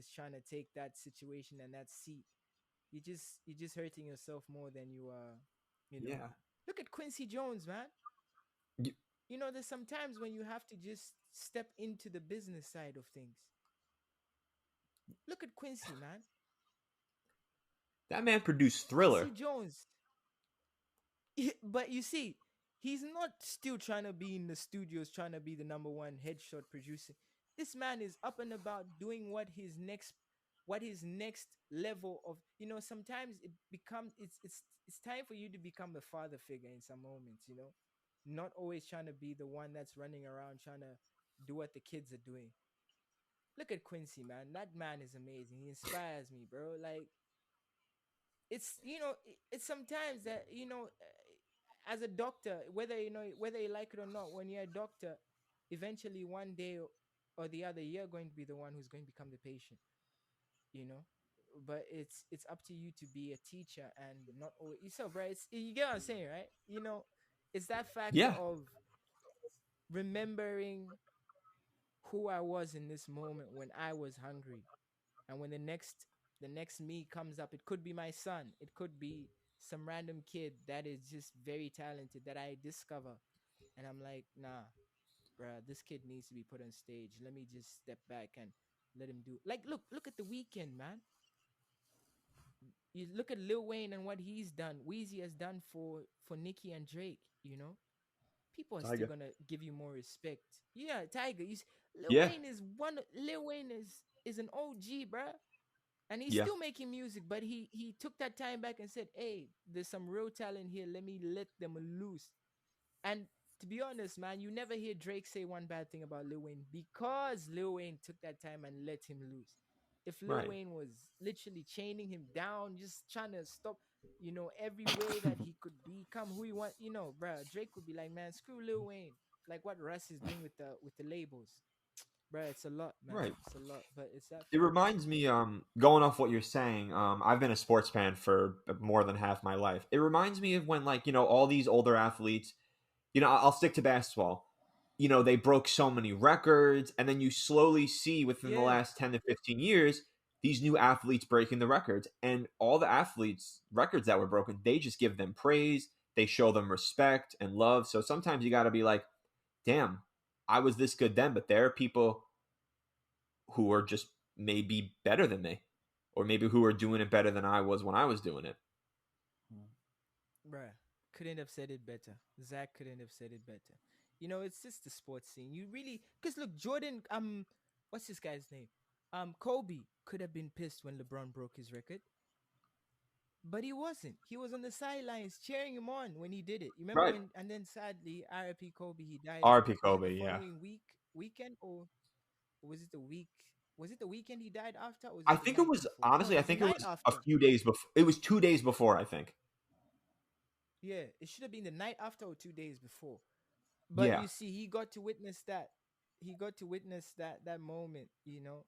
is trying to take that situation and that seat, you're just hurting yourself more than you are, you know. Yeah. Look at Quincy Jones, man. Y- There's sometimes when you have to just step into the business side of things. Look at Quincy, man. That man produced Quincy Thriller. Jones. But you see, he's not still trying to be in the studios, trying to be the number one headshot producer. This man is up and about doing what his next level of, sometimes it becomes it's time for you to become a father figure in some moments. Not always trying to be the one that's running around trying to do what the kids are doing. Look at Quincy, man. That man is amazing. He inspires me, bro. Like, it's sometimes that, as a doctor, whether you like it or not, when you're a doctor, eventually one day or the other, you're going to be the one who's going to become the patient, you know but it's up to you to be a teacher and not always. So, bro, you get what I'm saying, right? It's that factor Yeah. of remembering who I was in this moment when I was hungry, and when the next me comes up, it could be my son, it could be some random kid that is just very talented that I discover, and I'm like, nah, bruh, this kid needs to be put on stage. Let me just step back and let him do. Like, look at the weekend, man. You look at Lil Wayne and what he's done, Weezy has done for Nicki and Drake. People are still Tiger. gonna give you more respect. Yeah, Tiger. Lil Yeah. Wayne is one. Lil Wayne is an OG, bruh. And he's Yeah. still making music, but he took that time back and said, hey, there's some real talent here, let me let them loose. And to be honest, man, you never hear Drake say one bad thing about Lil Wayne because Lil Wayne took that time and let him loose. If Lil Right. Wayne was literally chaining him down, just trying to stop, every way that he could become who he want, bruh, Drake would be like, man, screw Lil Wayne. Like what Russ is doing with the labels. Bruh, it's a lot, man. Right. It's a lot, but it's that It factor. reminds me, going off what you're saying, I've been a sports fan for more than half my life. It reminds me of when, like, all these older athletes, I'll stick to basketball. They broke so many records, and then you slowly see within the Yeah. last 10 to 15 years, these new athletes breaking the records. And all the athletes' records that were broken, they just give them praise. They show them respect and love. So sometimes you got to be like, damn, I was this good then, but there are people who are just maybe better than me, or maybe who are doing it better than I was when I was doing it. Mm. Bruh, couldn't have said it better. Zach couldn't have said it better. It's just the sports scene. You really, because look, Jordan, what's this guy's name? Kobe could have been pissed when LeBron broke his record, but he wasn't. He was on the sidelines cheering him on when he did it. You remember Right. when? And then sadly, R.I.P. Kobe, he died. RP Was it the Kobe, yeah. following weekend, or was it the week? Was it the weekend he died after, or was I it the think it night was, before? No, honestly, it I was the think it night was a after. few days before. It was 2 days before, I think. Yeah, it should have been the night after or 2 days before. But Yeah. you see, he got to witness that. He got to witness that moment,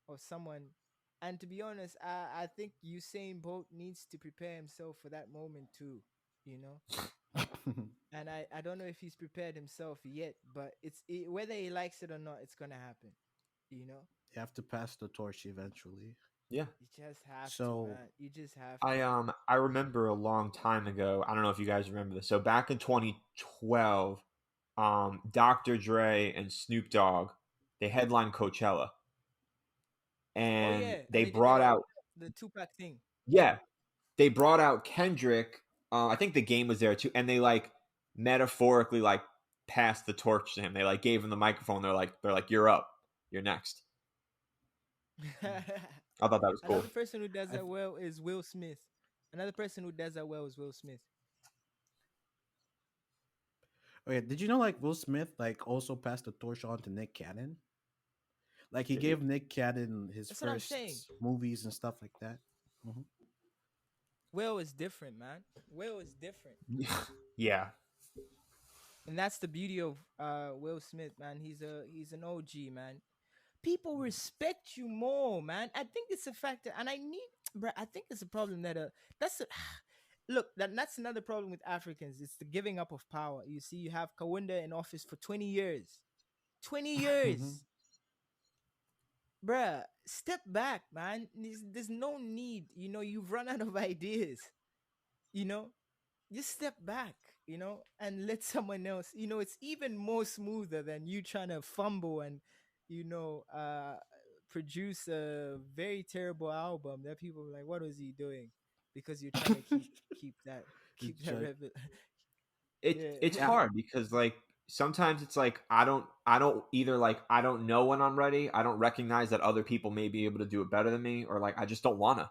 of someone. And to be honest, I think Usain Bolt needs to prepare himself for that moment too, you know. And I don't know if he's prepared himself yet, but whether he likes it or not, it's gonna happen, you know. You have to pass the torch eventually. Yeah. You just have to, So, man. You just have I to. um I remember a long time ago. I don't know if you guys remember this. So back in 2012, Dr. Dre and Snoop Dogg, they headlined Coachella, Oh and yeah, and they they did the brought out, the Tupac thing. yeah, they brought out Kendrick. I think the game was there too, and they like metaphorically like passed the torch to him. They like gave him the microphone. They're like you're up, you're next. I thought that was cool. Another person who does I that well is Will Smith. Another person who does that well is Will Smith. okay. Did you know like Will Smith like also passed the torch on to Nick Cannon? Like he Did he? gave Nick Cannon his That's what I'm saying. first movies and stuff like that. Hmm. Will is different, man. Will is different. Yeah. And that's the beauty of Will Smith, man. He's an OG, man. People respect you more, man. I think it's a factor, and bro. I think it's a problem that that's a, look, that's another problem with Africans. It's the giving up of power. You see, you have Kawunda in office for 20 years, 20 Hmm. years, bruh. step back, man. There's no need. You've run out of ideas. You know, just step back. And let someone else. It's even more smoother than you trying to fumble and you know uh produce a very terrible album that people are like, what was he doing? Because you're trying to keep that keep It's that like, It's yeah. yeah, hard because like sometimes it's like I don't either like I don't know when I'm ready. I don't recognize that other people may be able to do it better than me, or like I just don't wanna.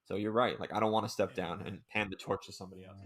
So you're right. Like I don't want to step Yeah, down man. and hand the torch to somebody else.